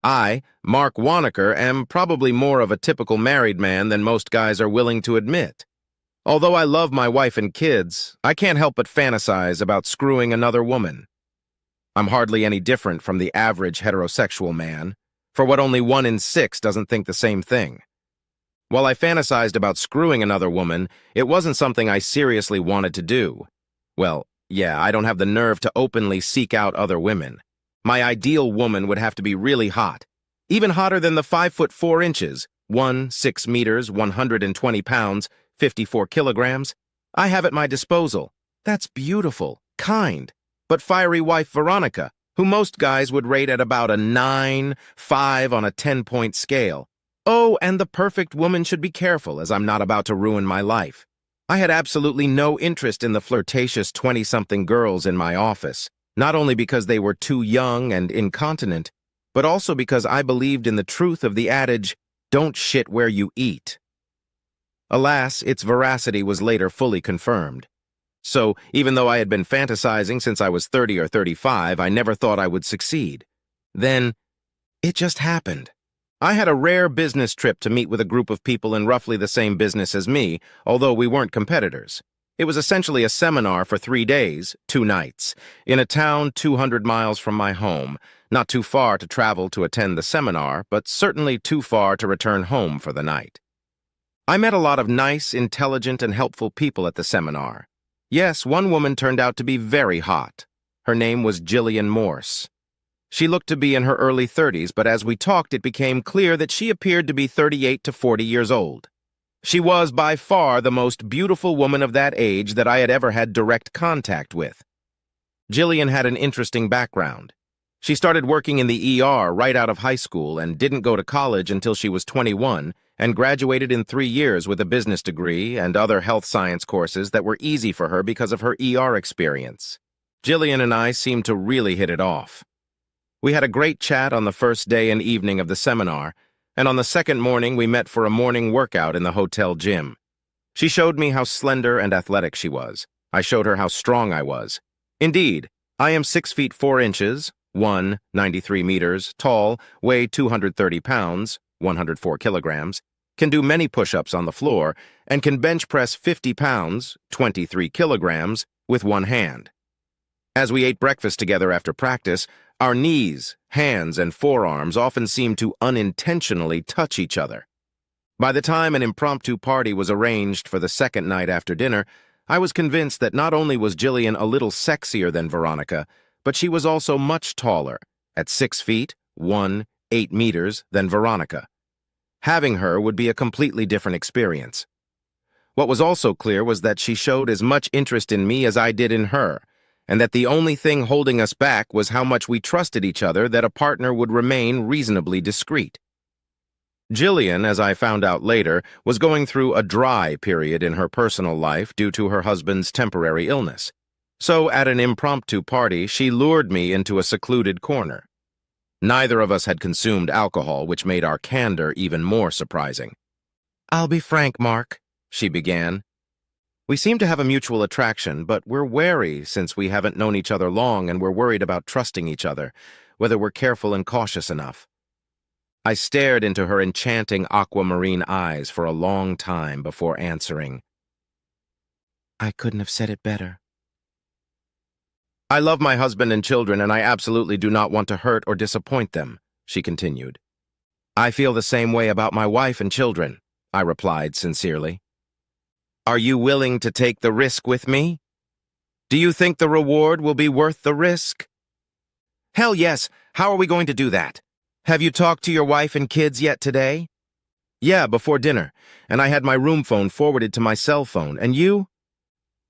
I, Mark Wanneker, am probably more of a typical married man than most guys are willing to admit. Although I love my wife and kids, I can't help but fantasize about screwing another woman. I'm hardly any different from the average heterosexual man, for what only 1 in 6 doesn't think the same thing. While I fantasized about screwing another woman, it wasn't something I seriously wanted to do. Well, yeah, I don't have the nerve to openly seek out other women. My ideal woman would have to be really hot, even hotter than the 5'4" 6 meters, 120 pounds, 54 kilograms. I have at my disposal. That's beautiful, kind, but fiery wife Veronica, who most guys would rate at about a 9/5 on a 10-point scale. Oh, and the perfect woman should be careful, as I'm not about to ruin my life. I had absolutely no interest in the flirtatious 20-something girls in my office, not only because they were too young and incontinent, but also because I believed in the truth of the adage, "Don't shit where you eat." Alas, its veracity was later fully confirmed. So, even though I had been fantasizing since I was 30 or 35, I never thought I would succeed. Then, it just happened. I had a rare business trip to meet with a group of people in roughly the same business as me, although we weren't competitors. It was essentially a seminar for 3 days, 2 nights, in a town 200 miles from my home, not too far to travel to attend the seminar, but certainly too far to return home for the night. I met a lot of nice, intelligent, and helpful people at the seminar. Yes, one woman turned out to be very hot. Her name was Jillian Morse. She looked to be in her early 30s, but as we talked, it became clear that she appeared to be 38 to 40 years old. She was by far the most beautiful woman of that age that I had ever had direct contact with. Jillian had an interesting background. She started working in the ER right out of high school and didn't go to college until she was 21 and graduated in 3 years with a business degree and other health science courses that were easy for her because of her ER experience. Jillian and I seemed to really hit it off. We had a great chat on the first day and evening of the seminar, and on the second morning we met for a morning workout in the hotel gym. She showed me how slender and athletic she was. I showed her how strong I was. Indeed, I am 6 feet 4 inches, 93 meters, tall, weigh 230 pounds, 104 kilograms, can do many push-ups on the floor, and can bench press 50 pounds, 23 kilograms, with one hand. As we ate breakfast together after practice, our knees, hands, and forearms often seemed to unintentionally touch each other. By the time an impromptu party was arranged for the second night after dinner, I was convinced that not only was Jillian a little sexier than Veronica, but she was also much taller, at 6 feet, 8 meters, than Veronica. Having her would be a completely different experience. What was also clear was that she showed as much interest in me as I did in her, and that the only thing holding us back was how much we trusted each other that a partner would remain reasonably discreet. Jillian, as I found out later, was going through a dry period in her personal life due to her husband's temporary illness. So at an impromptu party, she lured me into a secluded corner. Neither of us had consumed alcohol, which made our candor even more surprising. "I'll be frank, Mark," she began. "We seem to have a mutual attraction, but we're wary since we haven't known each other long and we're worried about trusting each other, whether we're careful and cautious enough." I stared into her enchanting aquamarine eyes for a long time before answering. "I couldn't have said it better." "I love my husband and children, and I absolutely do not want to hurt or disappoint them," she continued. "I feel the same way about my wife and children," I replied sincerely. "Are you willing to take the risk with me? Do you think the reward will be worth the risk?" "Hell yes. How are we going to do that? Have you talked to your wife and kids yet today?" "Yeah, before dinner, and I had my room phone forwarded to my cell phone. And you?"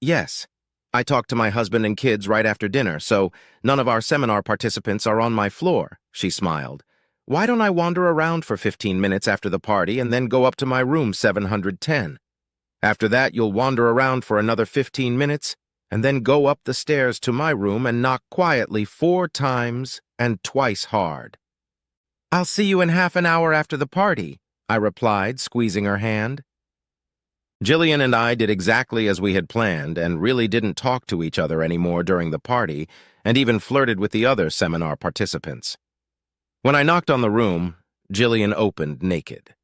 "Yes. I talked to my husband and kids right after dinner, so none of our seminar participants are on my floor," she smiled. "Why don't I wander around for 15 minutes after the party and then go up to my room 710? After that, you'll wander around for another 15 minutes and then go up the stairs to my room and knock quietly 4 times and twice hard." "I'll see you in half an hour after the party," I replied, squeezing her hand. Jillian and I did exactly as we had planned and really didn't talk to each other anymore during the party and even flirted with the other seminar participants. When I knocked on the room, Jillian opened naked.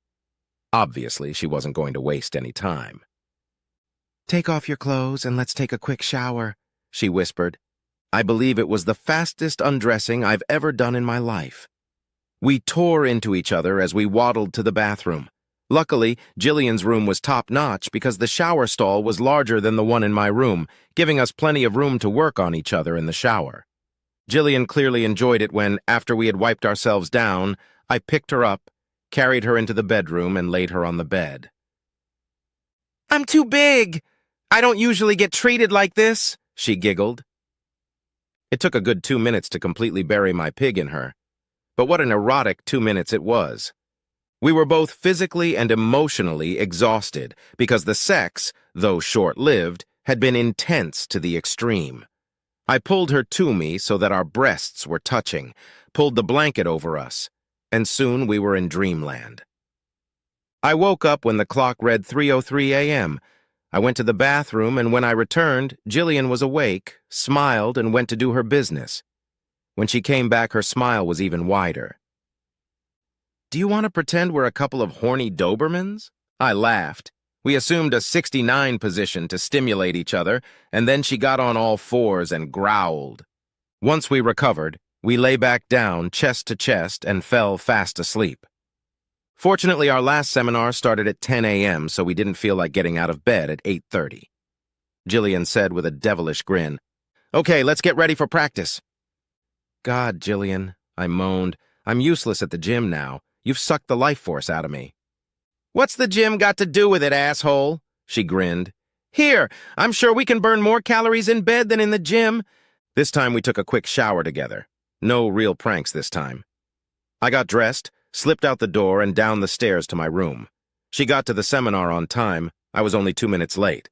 Obviously, she wasn't going to waste any time. "Take off your clothes and let's take a quick shower," she whispered. I believe it was the fastest undressing I've ever done in my life. We tore into each other as we waddled to the bathroom. Luckily, Jillian's room was top-notch because the shower stall was larger than the one in my room, giving us plenty of room to work on each other in the shower. Jillian clearly enjoyed it when, after we had wiped ourselves down, I picked her up, carried her into the bedroom, and laid her on the bed. "I'm too big! I don't usually get treated like this," she giggled. It took a good 2 minutes to completely bury my pig in her. But what an erotic 2 minutes it was. We were both physically and emotionally exhausted because the sex, though short-lived, had been intense to the extreme. I pulled her to me so that our breasts were touching, pulled the blanket over us, and soon we were in dreamland. I woke up when the clock read 3:03 a.m. I went to the bathroom, and when I returned, Jillian was awake, smiled, and went to do her business. When she came back, her smile was even wider. "Do you want to pretend we're a couple of horny Dobermans?" I laughed. We assumed a 69 position to stimulate each other, and then she got on all fours and growled. Once we recovered, we lay back down, chest to chest, and fell fast asleep. Fortunately, our last seminar started at 10 a.m., so we didn't feel like getting out of bed at 8:30. Jillian said with a devilish grin, "Okay, let's get ready for practice." "God, Jillian," I moaned, "I'm useless at the gym now. You've sucked the life force out of me." "What's the gym got to do with it, asshole?" She grinned. "Here, I'm sure we can burn more calories in bed than in the gym." This time we took a quick shower together. No real pranks this time. I got dressed, slipped out the door, and down the stairs to my room. She got to the seminar on time. I was only 2 minutes late.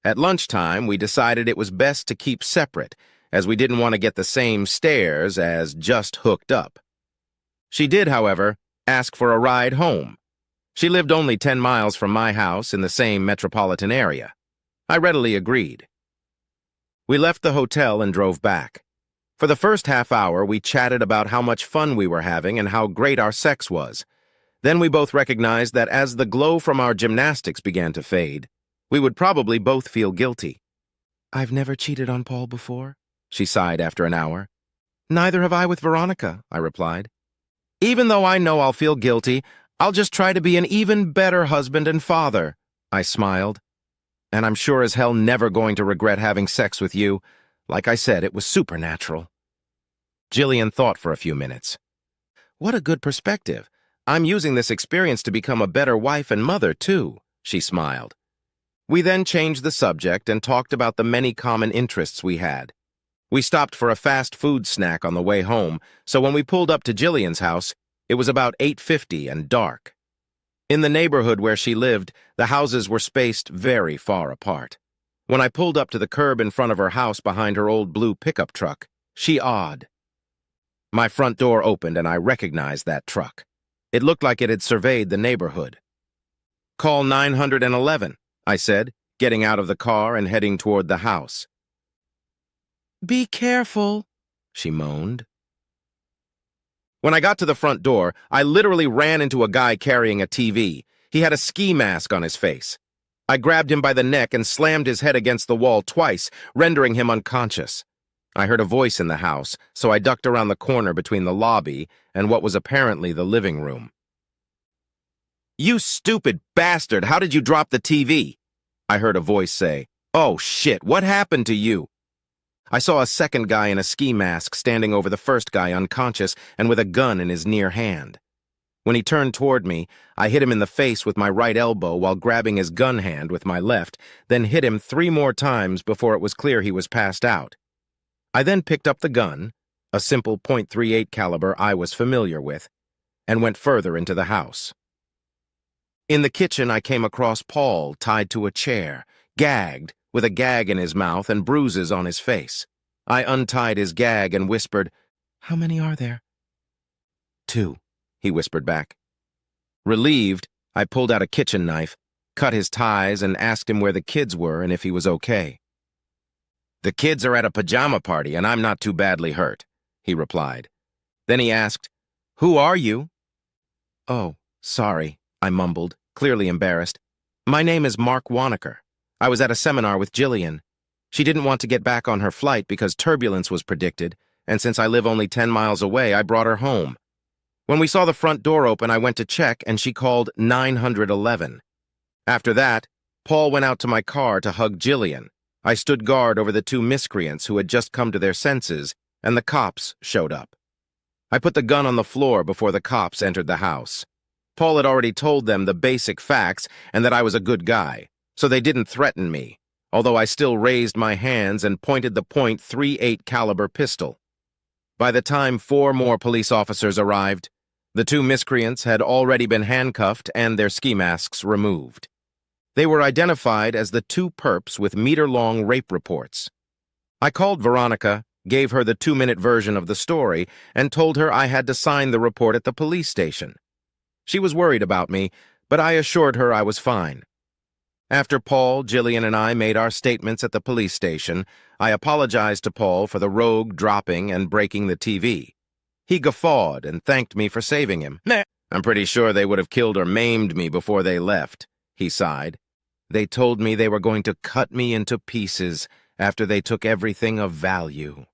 At lunchtime, we decided it was best to keep separate, as we didn't want to get the same stares as just hooked up. She did, however, ask for a ride home. She lived only 10 miles from my house in the same metropolitan area. I readily agreed. We left the hotel and drove back. For the first half hour, we chatted about how much fun we were having and how great our sex was. Then we both recognized that as the glow from our gymnastics began to fade, we would probably both feel guilty. "I've never cheated on Paul before," she sighed after an hour. "Neither have I with Veronica," I replied. "Even though I know I'll feel guilty, I'll just try to be an even better husband and father," I smiled. "And I'm sure as hell never going to regret having sex with you. Like I said, it was supernatural." Jillian thought for a few minutes. "What a good perspective. I'm using this experience to become a better wife and mother, too," she smiled. We then changed the subject and talked about the many common interests we had. We stopped for a fast food snack on the way home, so when we pulled up to Jillian's house, it was about 8:50 and dark. In the neighborhood where she lived, the houses were spaced very far apart. When I pulled up to the curb in front of her house behind her old blue pickup truck, she awed. My front door opened and I recognized that truck. It looked like it had surveyed the neighborhood. "Call 911, I said, getting out of the car and heading toward the house. "Be careful," she moaned. When I got to the front door, I literally ran into a guy carrying a TV. He had a ski mask on his face. I grabbed him by the neck and slammed his head against the wall twice, rendering him unconscious. I heard a voice in the house, so I ducked around the corner between the lobby and what was apparently the living room. "You stupid bastard, how did you drop the TV?" I heard a voice say. "Oh shit, what happened to you?" I saw a second guy in a ski mask standing over the first guy unconscious and with a gun in his near hand. When he turned toward me, I hit him in the face with my right elbow while grabbing his gun hand with my left, then hit him 3 more times before it was clear he was passed out. I then picked up the gun, a simple .38 caliber I was familiar with, and went further into the house. In the kitchen, I came across Paul tied to a chair, gagged, with a gag in his mouth and bruises on his face. I untied his gag and whispered, "How many are there?" "2," he whispered back. Relieved, I pulled out a kitchen knife, cut his ties, and asked him where the kids were and if he was okay. "The kids are at a pajama party and I'm not too badly hurt," he replied. Then he asked, Who are you? Oh, sorry, I mumbled, clearly embarrassed. My name is Mark Wanaker. I was at a seminar with Jillian. She didn't want to get back on her flight because turbulence was predicted, and since I live only 10 miles away, I brought her home. When we saw the front door open, I went to check, and she called 911. After that, Paul went out to my car to hug Jillian. I stood guard over the two miscreants who had just come to their senses, and the cops showed up. I put the gun on the floor before the cops entered the house. Paul had already told them the basic facts and that I was a good guy, so they didn't threaten me, although I still raised my hands and pointed the .38 caliber pistol. By the time 4 more police officers arrived, the two miscreants had already been handcuffed and their ski masks removed. They were identified as the 2 perps with meter-long rape reports. I called Veronica, gave her the 2-minute version of the story, and told her I had to sign the report at the police station. She was worried about me, but I assured her I was fine. After Paul, Jillian, and I made our statements at the police station, I apologized to Paul for the rogue dropping and breaking the TV. He guffawed and thanked me for saving him. Nah, I'm pretty sure they would have killed or maimed me before they left, he sighed. They told me they were going to cut me into pieces after they took everything of value.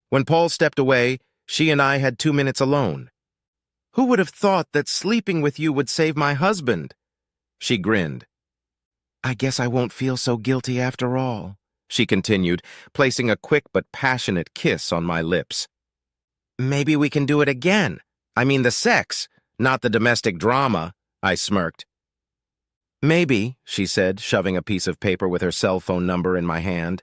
When Paul stepped away, she and I had 2 minutes alone. Who would have thought that sleeping with you would save my husband? She grinned. I guess I won't feel so guilty after all, she continued, placing a quick but passionate kiss on my lips. Maybe we can do it again. I mean the sex, not the domestic drama, I smirked. Maybe, she said, shoving a piece of paper with her cell phone number in my hand.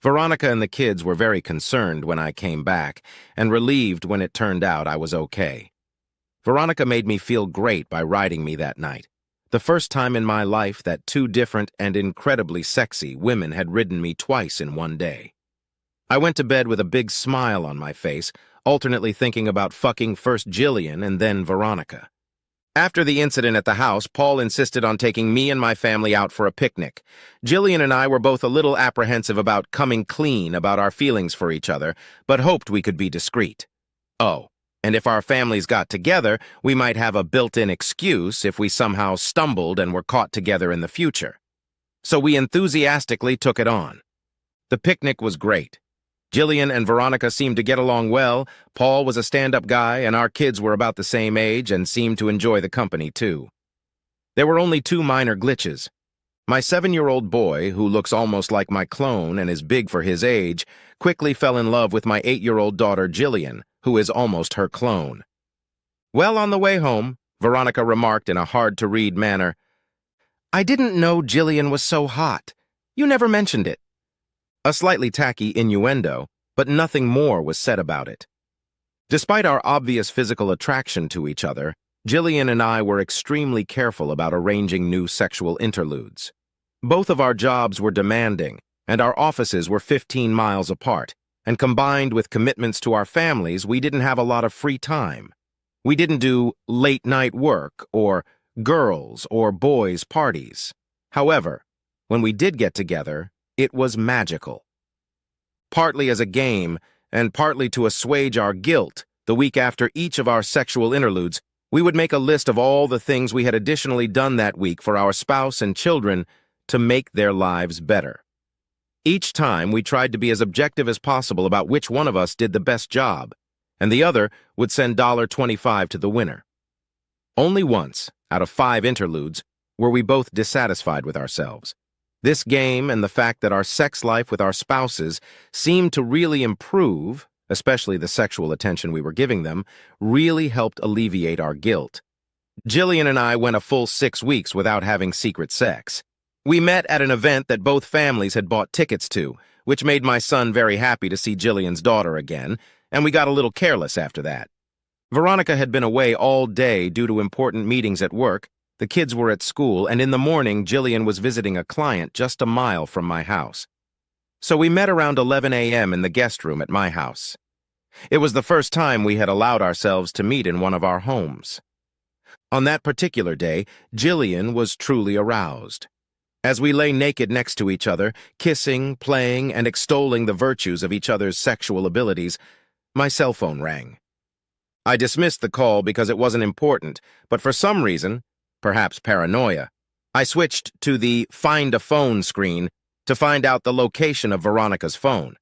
Veronica and the kids were very concerned when I came back, and relieved when it turned out I was okay. Veronica made me feel great by riding me that night, the first time in my life that 2 different and incredibly sexy women had ridden me twice in one day. I went to bed with a big smile on my face, alternately thinking about fucking first Jillian and then Veronica. After the incident at the house, Paul insisted on taking me and my family out for a picnic. Jillian and I were both a little apprehensive about coming clean about our feelings for each other, but hoped we could be discreet. Oh, and if our families got together, we might have a built-in excuse if we somehow stumbled and were caught together in the future. So we enthusiastically took it on. The picnic was great. Jillian and Veronica seemed to get along well, Paul was a stand-up guy, and our kids were about the same age and seemed to enjoy the company, too. There were only 2 minor glitches. My 7-year-old boy, who looks almost like my clone and is big for his age, quickly fell in love with my 8-year-old daughter, Jillian, who is almost her clone. Well, on the way home, Veronica remarked in a hard-to-read manner, I didn't know Jillian was so hot. You never mentioned it. A slightly tacky innuendo, but nothing more was said about it. Despite our obvious physical attraction to each other, Jillian and I were extremely careful about arranging new sexual interludes. Both of our jobs were demanding, and our offices were 15 miles apart, and combined with commitments to our families, we didn't have a lot of free time. We didn't do late-night work or girls' or boys' parties. However, when we did get together, it was magical. Partly as a game, and partly to assuage our guilt, the week after each of our sexual interludes, we would make a list of all the things we had additionally done that week for our spouse and children to make their lives better. Each time, we tried to be as objective as possible about which one of us did the best job, and the other would send $25 to the winner. Only once, out of 5 interludes, were we both dissatisfied with ourselves. This game and the fact that our sex life with our spouses seemed to really improve, especially the sexual attention we were giving them, really helped alleviate our guilt. Jillian and I went a full 6 weeks without having secret sex. We met at an event that both families had bought tickets to, which made my son very happy to see Jillian's daughter again, and we got a little careless after that. Veronica had been away all day due to important meetings at work, the kids were at school, and in the morning, Jillian was visiting a client just a mile from my house. So we met around 11 a.m. in the guest room at my house. It was the first time we had allowed ourselves to meet in one of our homes. On that particular day, Jillian was truly aroused. As we lay naked next to each other, kissing, playing, and extolling the virtues of each other's sexual abilities, my cell phone rang. I dismissed the call because it wasn't important, but for some reason, perhaps paranoia, I switched to the Find a Phone screen to find out the location of Veronica's phone.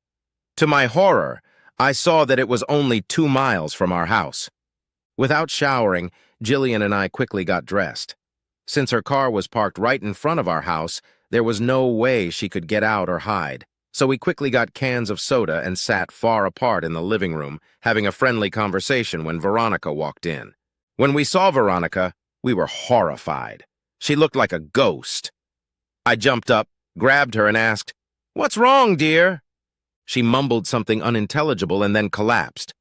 To my horror, I saw that it was only 2 miles from our house. Without showering, Jillian and I quickly got dressed. Since her car was parked right in front of our house, there was no way she could get out or hide. So we quickly got cans of soda and sat far apart in the living room, having a friendly conversation when Veronica walked in. When we saw Veronica, we were horrified. She looked like a ghost. I jumped up, grabbed her, and asked, "What's wrong, dear?" She mumbled something unintelligible and then collapsed.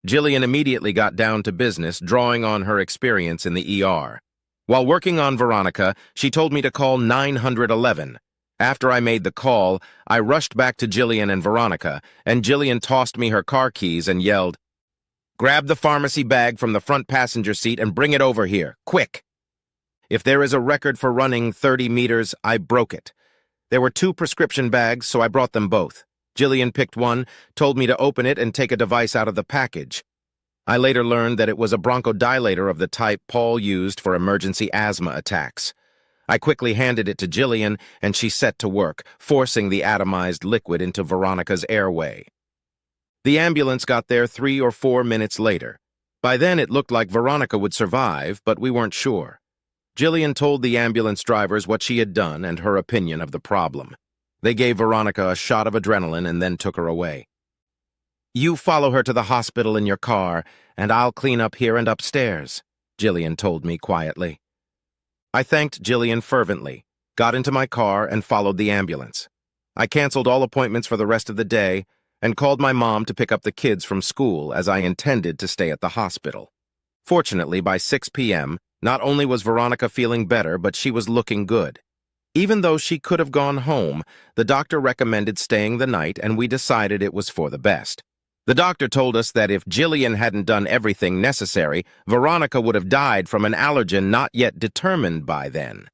Jillian immediately got down to business, drawing on her experience in the ER. While working on Veronica, she told me to call 911. After I made the call, I rushed back to Jillian and Veronica, and Jillian tossed me her car keys and yelled, "Grab the pharmacy bag from the front passenger seat and bring it over here, quick." If there is a record for running 30 meters, I broke it. There were 2 prescription bags, so I brought them both. Jillian picked one, told me to open it and take a device out of the package. I later learned that it was a bronchodilator of the type Paul used for emergency asthma attacks. I quickly handed it to Jillian, and she set to work, forcing the atomized liquid into Veronica's airway. The ambulance got there 3 or 4 minutes later. By then, it looked like Veronica would survive, but we weren't sure. Jillian told the ambulance drivers what she had done and her opinion of the problem. They gave Veronica a shot of adrenaline and then took her away. "You follow her to the hospital in your car, and I'll clean up here and upstairs," Jillian told me quietly. I thanked Jillian fervently, got into my car, and followed the ambulance. I canceled all appointments for the rest of the day and called my mom to pick up the kids from school, as I intended to stay at the hospital. Fortunately, by 6 p.m., not only was Veronica feeling better, but she was looking good. Even though she could have gone home, the doctor recommended staying the night, and we decided it was for the best. The doctor told us that if Jillian hadn't done everything necessary, Veronica would have died from an allergen not yet determined by then.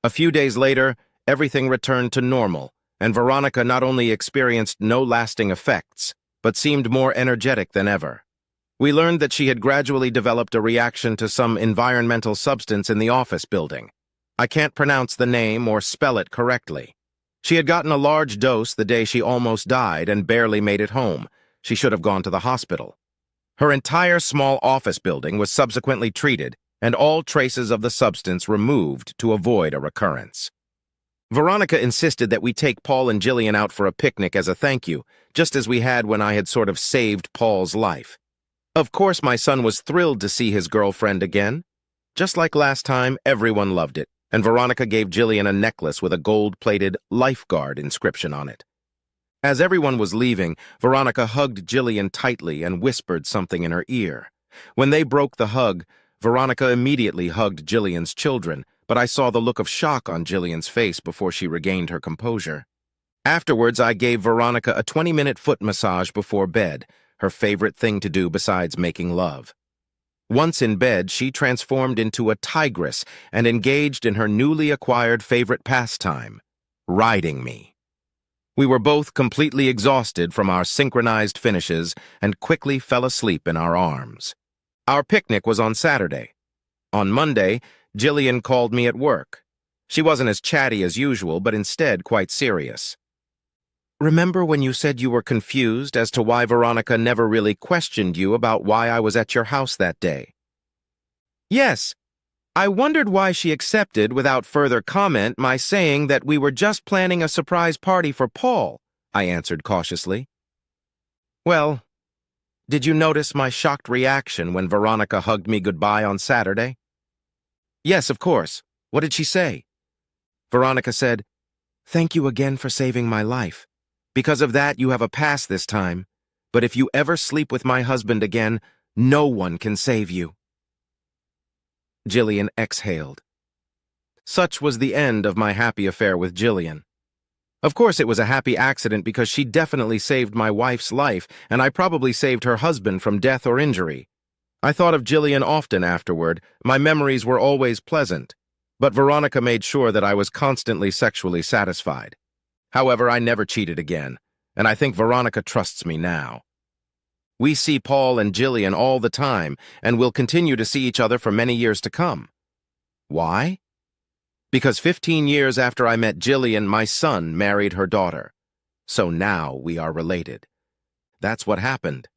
A few days later, everything returned to normal, and Veronica not only experienced no lasting effects, but seemed more energetic than ever. We learned that she had gradually developed a reaction to some environmental substance in the office building. I can't pronounce the name or spell it correctly. She had gotten a large dose the day she almost died and barely made it home. She should have gone to the hospital. Her entire small office building was subsequently treated, and all traces of the substance removed to avoid a recurrence. Veronica insisted that we take Paul and Jillian out for a picnic as a thank you, just as we had when I had sort of saved Paul's life. Of course, my son was thrilled to see his girlfriend again. Just like last time, everyone loved it, and Veronica gave Jillian a necklace with a gold-plated lifeguard inscription on it. As everyone was leaving, Veronica hugged Jillian tightly and whispered something in her ear. When they broke the hug, Veronica immediately hugged Jillian's children, but I saw the look of shock on Jillian's face before she regained her composure. Afterwards, I gave Veronica a 20-minute foot massage before bed, her favorite thing to do besides making love. Once in bed, she transformed into a tigress and engaged in her newly acquired favorite pastime, riding me. We were both completely exhausted from our synchronized finishes and quickly fell asleep in our arms. Our picnic was on Saturday. On Monday, Jillian called me at work. She wasn't as chatty as usual, but instead quite serious. "Remember when you said you were confused as to why Veronica never really questioned you about why I was at your house that day?" "Yes. I wondered why she accepted, without further comment, my saying that we were just planning a surprise party for Paul," I answered cautiously. "Well, did you notice my shocked reaction when Veronica hugged me goodbye on Saturday?" "Yes, of course. What did she say?" Veronica said, "Thank you again for saving my life. Because of that, you have a pass this time. But if you ever sleep with my husband again, no one can save you." Jillian exhaled. Such was the end of my happy affair with Jillian. Of course, it was a happy accident because she definitely saved my wife's life, and I probably saved her husband from death or injury. I thought of Jillian often afterward. My memories were always pleasant, but Veronica made sure that I was constantly sexually satisfied. However, I never cheated again, and I think Veronica trusts me now. We see Paul and Jillian all the time, and will continue to see each other for many years to come. Why? Because 15 years after I met Jillian, my son married her daughter. So now we are related. That's what happened.